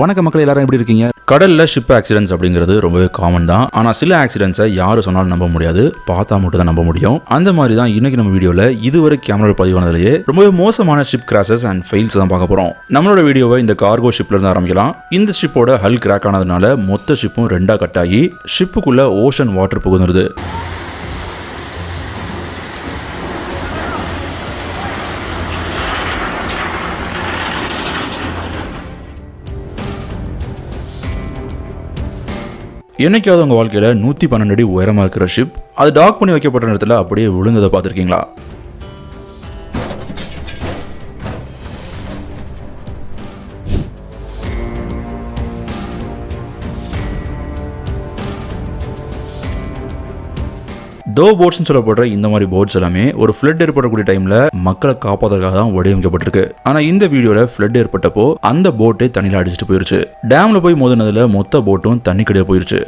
வணக்கம் மக்கள், எல்லாரும் எப்படி இருக்கீங்க? கடல்ல ஷிப் ஆக்சிடென்ட்ஸ் அப்படிங்கிறது ரொம்பவே காமன் தான். ஆனா சில ஆக்சிடென்ட்ஸை யாரும் சொன்னாலும் நம்ப முடியாது, பார்த்தா மட்டும் தான் நம்ப முடியும். அந்த மாதிரி தான் இன்னைக்கு நம்ம வீடியோல இதுவரை கேமரா பதிவானதுலேயே ரொம்பவே மோசமான ஷிப் கிராஷஸ் அண்ட் ஃபெயில்ஸ் தான் பார்க்க போறோம். நம்மளோட வீடியோவை இந்த கார்கோ ஷிப்ல இருந்து ஆரம்பிக்கலாம். இந்த ஷிப்போட ஹல் கிராக் ஆனதுனால மொத்த ஷிப்பும் ரெண்டா கட் ஆகி ஷிப்புக்குள்ள ஓஷன் வாட்டர் புகுந்துருது. என்னைக்காவது உங்கள் வாழ்க்கையில் 112 அடி உயரமாக இருக்கிற ஷிப் அது டாக் பண்ணி வைக்கப்பட்ட நேரத்தில் அப்படியே விழுந்ததை பார்த்துருக்கீங்களா? தோ போட்ஸ்னு சொல்லப்படுற இந்த மாதிரி போட்ஸ் எல்லாமே ஒரு ஃப்ளட் ஏற்படக்கூடிய டைம்ல மக்களை காப்பாற்றுறதுக்காக தான் வடிவமைக்கப்பட்டிருக்கு. ஆனா இந்த வீடியோல ஃப்ளட் ஏற்பட்டப்போ அந்த போட்டே தண்ணியில அடிச்சுட்டு போயிருச்சு. டேம்ல போய் மோதினதுல மொத்த போட்டும் தண்ணி கடையே போயிருச்சு.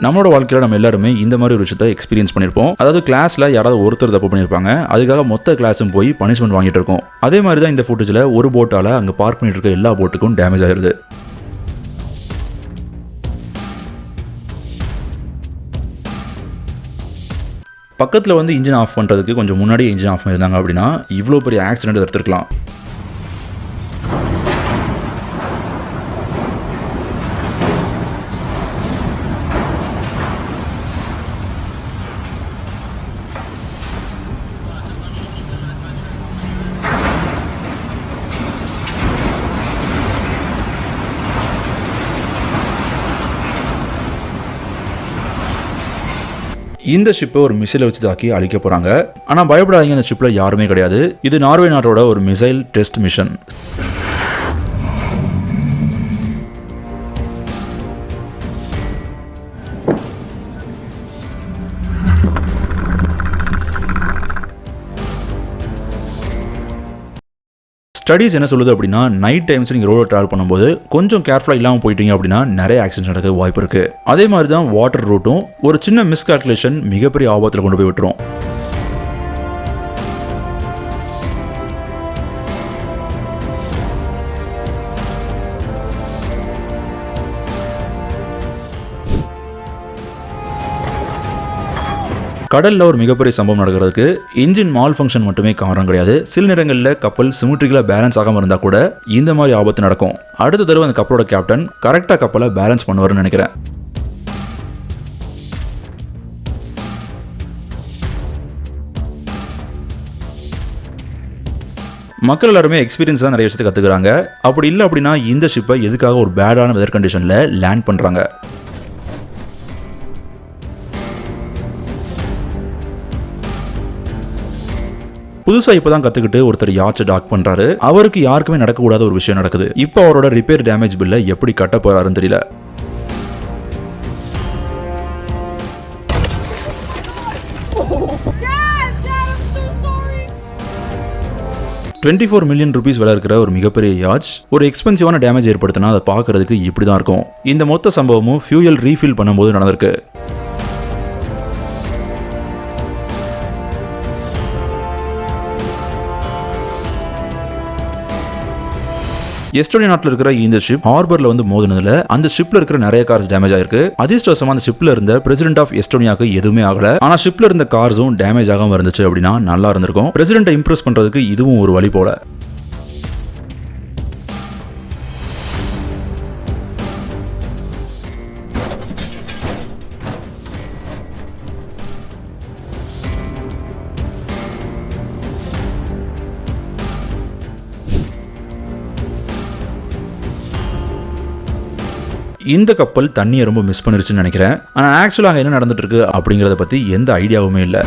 நம்மளோட வாழ்க்கையில் நம்ம எல்லாருமே இந்த மாதிரி ஒரு விஷயத்தை எக்ஸ்பீரியன்ஸ் பண்ணியிருப்போம். அதாவது கிளாஸில் யாராவது ஒருத்தர் தப்பு பண்ணியிருப்பாங்க, அதுக்காக மொத்த கிளாஸும் போய் பனிஷ்மெண்ட் வாங்கிட்டு இருக்கோம். அதே மாதிரி தான் இந்த ஃபுட்டேஜில் ஒரு போட்டால் அங்கே பார்க் பண்ணிட்டு இருக்க எல்லா போட்டுக்கும் டேமேஜ் ஆயிருது. பக்கத்தில் வந்து இன்ஜின் ஆஃப் பண்ணுறதுக்கு கொஞ்சம் முன்னாடியே இன்ஜின் ஆஃப் பண்ணியிருந்தாங்க அப்படின்னா இவ்வளோ பெரிய ஆக்சிடென்ட் எடுத்துருக்கலாம். இந்த ஷிப்பை ஒரு மிசைலை வச்சு தாக்கி அழிக்க போறாங்க. ஆனா பயப்படாதீங்க, இந்த ஷிப்ல யாருமே கிடையாது. இது நார்வே நாட்டோட ஒரு மிசைல் டெஸ்ட் மிஷன். ஸ்டடீஸ் என்ன சொல்லுது அப்படின்னா, நைட் டைம்ஸ் நீங்கள் ரோட ட்ராவல் பண்ணும்போது கொஞ்சம் கேர்ஃபுல்லாக இல்லாமல் போயிட்டீங்க அப்படின்னா நிறைய ஆக்சிடென்ட் நடக்க வாய்ப்பு இருக்கு. அதே மாதிரி தான் வாட்டர் ரூட்டும் ஒரு சின்ன மிஸ்கால்குலேஷன் மிகப்பெரிய ஆபத்தில் கொண்டு போய் விட்டுரும். கடல்ல ஒரு மிகப்பெரிய சம்பவம் நடக்கிறதுக்கு இன்ஜின் மால் ஃபங்க்ஷன் மட்டுமே காரணம் கிடையாது. சில நேரங்களில் கப்பல் சிமெட்ரிக்கலா பேலன்ஸ் ஆகாம இருந்தா கூட இந்த மாதிரி ஆபத்து நடக்கும். அடுத்த தடவை அந்த கப்பலோட கேப்டன் கரெக்டா கப்பலை பேலன்ஸ் பண்ணுவாருன்னு நினைக்கிறேன். மக்கள் எல்லாருமே எக்ஸ்பீரியன்ஸ் தான் நிறைய விஷயத்தை கத்துக்கிறாங்க. அப்படி இல்லை அப்படின்னா இந்த ஷிப்பை எதுக்காக ஒரு பேடான வெதர் கண்டிஷன்ல லேண்ட் பண்றாங்க? புதுசா இப்பதான் கத்துக்கிட்டு ஒருத்தர் யாட்சை டாக் பண்றாரு. அவருக்கு யாருக்குமே நடக்கக்கூடாத ஒரு விஷயம் நடக்குது. இப்போ அவரோட ரிப்பேர் டேமேஜ் பில்லை எப்படி கட்ட போறாருன்னு தெரியல. $24 மில்லியன் விலை இருக்கிற ஒரு மிகப்பெரிய யாட்ச் ஒரு எக்ஸ்பென்சிவான டேமேஜ் ஏற்படுத்தினா அதை பார்க்கறதுக்கு இப்படிதான் இருக்கும். இந்த மொத்த சம்பவமும் ஃபியூயல் ரீஃபில் பண்ணும்போது நடந்திருக்கு. எஸ்டோனியா நாட்டில் இருக்கிற இந்த ஷிப் ஹார்பர்ல வந்து மோதினதுல அந்த ஷிப்ல இருக்கிற நிறைய கார்ஸ் டேமேஜ் ஆயிருக்கு. அதிர்ஷ்டவசமா அந்த ஷிப்ல இருந்த பிரசிடென்ட் ஆஃப் எஸ்டோனியாக்கு எதுவுமே ஆகல. ஆனா ஷிப்ல இருந்த கார்ஸும் டேமேஜ் ஆகாம இருந்துச்சு அப்படின்னா நல்லா இருந்திருக்கும். பிரசிடென்ட்டை இம்ப்ரெஸ் பண்றதுக்கு இதுவும் ஒரு வழி போல. இந்த கப்பல் தண்ணியை ரொம்ப மிஸ் பண்ணிருச்சுன்னு நினைக்கிறேன். ஆனால் ஆக்சுவலாக அங்கே என்ன நடந்துட்டு இருக்கு அப்படிங்கிறத பற்றி எந்த ஐடியாவுமே இல்லை.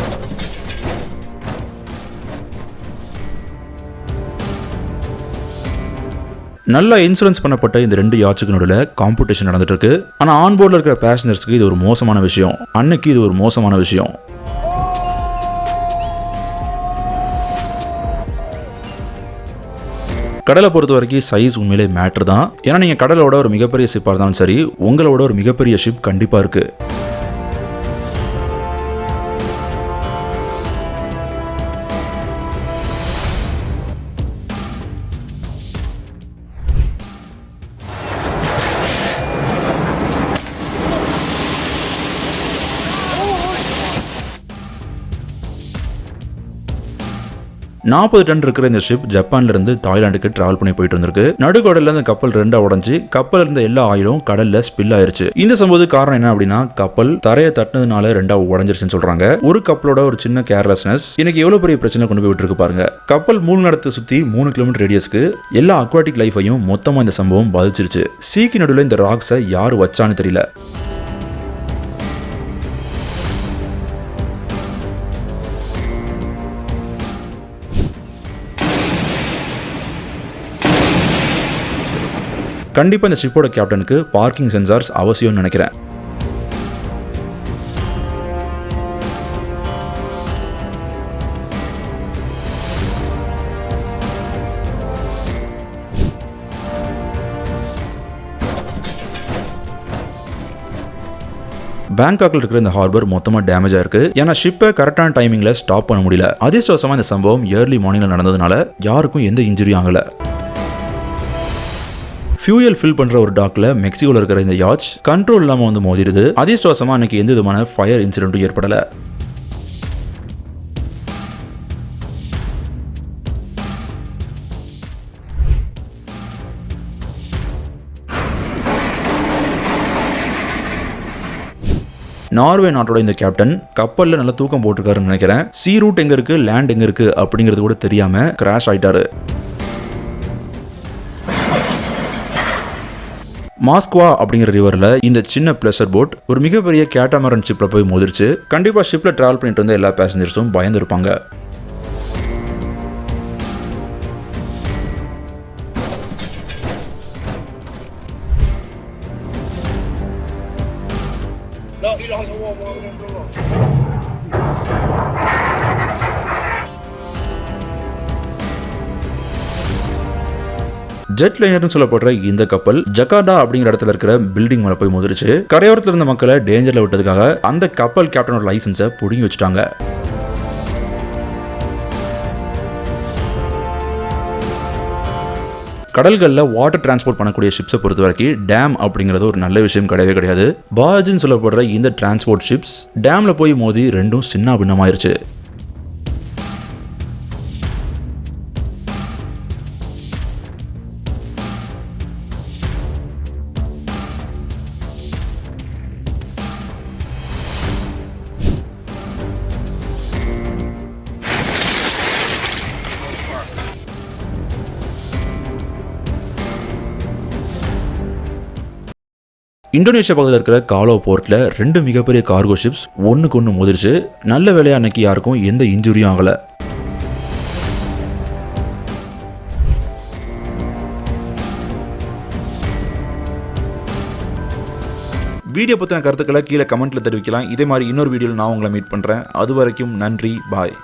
நல்லா இன்சூரன்ஸ் பண்ணப்பட்ட இந்த ரெண்டு யாட்சுக்கு நடுவில் காம்படிஷன் நடந்துட்டு இருக்கு. ஆனால் ஆன்போர்டில் இருக்கிற பேசஞ்சர்ஸ்க்கு இது ஒரு மோசமான விஷயம். அன்னைக்கு இது ஒரு மோசமான விஷயம். கடலை பொறுத்த வரைக்கும் சைஸ் உண்மையிலே மேட்டர் தான். ஏன்னா நீங்கள் கடலோட ஒரு மிகப்பெரிய ஷிப்பாக இருந்தாலும் சரி, உங்களோட ஒரு மிகப்பெரிய ஷிப் கண்டிப்பாக இருக்குது. 40 டன் இருக்கிற இந்த ஷிப் ஜப்பான்ல இருந்து தாய்லாந்துக்கு டிராவல் பண்ணி போயிட்டு இருந்திருக்கு. நடுக்கடல்ல இந்த கப்பல் ரெண்டா உடைஞ்சு கப்பல் இருந்த எல்லா ஆயிலும் கடல்ல ஸ்பில் ஆயிருச்சு. இந்த சம்பவத்துக்கு காரணம் என்ன அப்படின்னா, கப்பல் தரையை தட்டினதுனால ரெண்டா உடைஞ்சிருச்சுன்னு சொல்றாங்க. ஒரு கப்பலோட ஒரு சின்ன கேர்லெஸ்னஸ் இன்னைக்கு எவ்வளவு பெரிய பிரச்சனை கொண்டு போய் விட்டுருக்கு பாருங்க. கப்பல் மூழ்கினத்தை சுத்தி 3 கிலோமீட்டர் ரேடியஸ்க்கு எல்லா அக்வாட்டிக் லைஃபையும் மொத்தமா இந்த சம்பவம் பாதிச்சிருச்சு. சீக்கு நடுவில் இந்த ராக்ஸை யாரு வச்சான்னு தெரியல. கண்டிப்பா இந்த ஷிப்போட கேப்டனுக்கு பார்க்கிங் சென்சார்ஸ் அவசியம்னு நினைக்கிறேன். பேங்காக்ல இருக்கிற இந்த ஹார்பர் மொத்தமா டேமேஜ் ஆயிருக்கு. ஏன்னா ஷிப்பை கரெக்டான டைமிங்ல ஸ்டாப் பண்ண முடியல. அதிர்ஷ்டவசமா இந்த சம்பவம் ஏர்லி மார்னிங்ல நடந்ததுனால யாருக்கும் எந்த இன்ஜுரியும் ஆகல. ஃபியூயல் ஃபில் பண்ற ஒரு டாக்ல மெக்சிகோல இருக்கிற இந்த யாட்ச் கண்ட்ரோல் இல்லாம வந்து மோதிருது. அதிர்ஷ்டவசமா அன்னைக்கு எந்த விதமான ஃபயர் இன்சிடென்ட்டும் ஏற்படல. நார்வே நாட்டோட இந்த கேப்டன் கப்பல்ல நல்ல தூக்கம் போட்டிருக்காருன்னு நினைக்கிறேன். சீ ரூட் எங்க இருக்கு, லேண்ட் எங்க இருக்கு அப்படிங்கிறது கூட தெரியாம கிராஷ் ஆயிட்டாரு. மாஸ்குவா அப்படிங்கிற ரிவர்ல இந்த சின்ன பிளஷர் போட் ஒரு மிகப்பெரிய கேட்டாமரன் ஷிப்ல போய் மோதிருச்சு. கண்டிப்பா ஷிப்ல டிராவல் பண்ணிட்டு இருந்த எல்லா பேசஞ்சர்ஸும் பயந்து இருப்பாங்க. ஜெட் லைனர்னு சொல்லப்படுற இந்த கப்பல் ஜகார்டா அப்படிங்கிற இடத்துல இருக்கிற பில்டிங் மேல போய் மோதிருச்சு. கரையோரத்தில் இருந்த மக்களை டேஞ்சர்ல விட்டதுக்காக அந்த கப்பல் கேப்டனோட லைசன்ஸை புடுங்கி வச்சுட்டாங்க. கடல்களில் வாட்டர் டிரான்ஸ்போர்ட் பண்ணக்கூடிய ஷிப்ஸை பொறுத்த வரைக்கும் டேம் அப்படிங்கிறது ஒரு நல்ல விஷயம் கிடையவே கிடையாது. பார்ஜ்னு சொல்லப்படுற இந்த டிரான்ஸ்போர்ட் ஷிப்ஸ் டேம்ல போய் மோதி ரெண்டும் சின்ன பின்னமாயிருச்சு. இந்தோனேஷியா பகுதியில் இருக்கிற காலோ போர்ட்ல 2 மிகப்பெரிய கார்கோ ஷிப்ஸ் ஒன்னுக்கு ஒன்று மோதிருச்சு. நல்ல வேலையா அன்னைக்கு யாருக்கும் எந்த இன்ஜுரியும் ஆகல. வீடியோ பத்தின கருத்துக்களை கீழே கமெண்ட்ல தெரிவிக்கலாம். இதே மாதிரி இன்னொரு வீடியோவில் நான் உங்களை மீட் பண்றேன். அது வரைக்கும் நன்றி, பாய்.